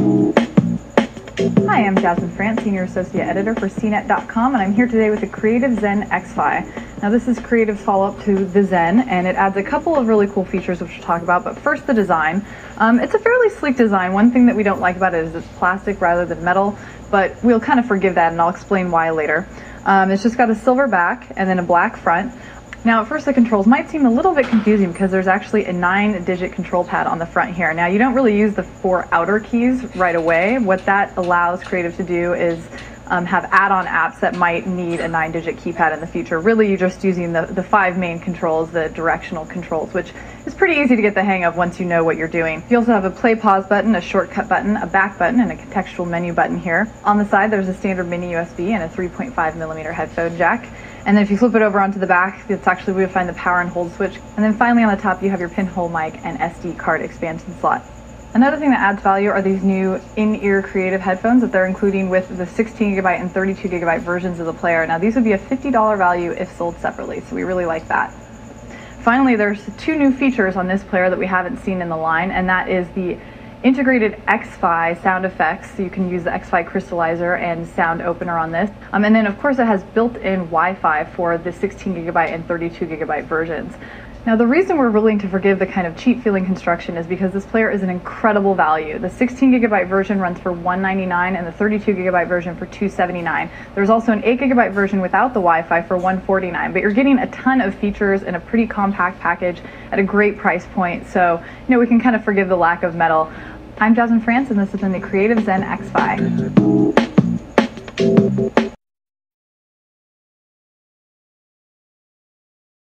Hi, I'm Jasmine France, Senior Associate Editor for CNET.com, and I'm here today with the Creative ZEN X-Fi. Now this is Creative's follow-up to the ZEN, and it adds a couple of really cool features which we'll talk about, but first the design. It's a fairly sleek design. One thing that we don't like about it is it's plastic rather than metal, but we'll kind of forgive that, and I'll explain why later. It's just got a silver back and then a black front. Now at first the controls might seem a little bit confusing because there's actually a 9-digit control pad on the front here. Now you don't really use the 4 outer keys right away. What that allows Creative to do is have add-on apps that might need a 9-digit keypad in the future. Really you're just using the 5 main controls, the directional controls, which is pretty easy to get the hang of once you know what you're doing. You also have a play pause button, a shortcut button, a back button, and a contextual menu button here. On the side there's a standard mini USB and a 3.5mm headphone jack. And then if you flip it over onto the back, that's actually where you'll find the power and hold switch. And then finally on the top, you have your pinhole mic and SD card expansion slot. Another thing that adds value are these new in-ear Creative headphones that they're including with the 16GB and 32GB versions of the player. Now these would be a $50 value if sold separately, so we really like that. Finally, there's 2 new features on this player that we haven't seen in the line, and that is the integrated X-Fi sound effects. So you can use the X-Fi crystallizer and sound opener on this. And then of course it has built-in Wi-Fi for the 16GB and 32GB versions. Now the reason we're willing to forgive the kind of cheap feeling construction is because this player is an incredible value. The 16GB version runs for $199 and the 32GB version for $279. There's also an 8GB version without the Wi-Fi for $149, but you're getting a ton of features in a pretty compact package at a great price point. So, we can kind of forgive the lack of metal. I'm Jasmine France, and this has been the Creative ZEN X-Fi.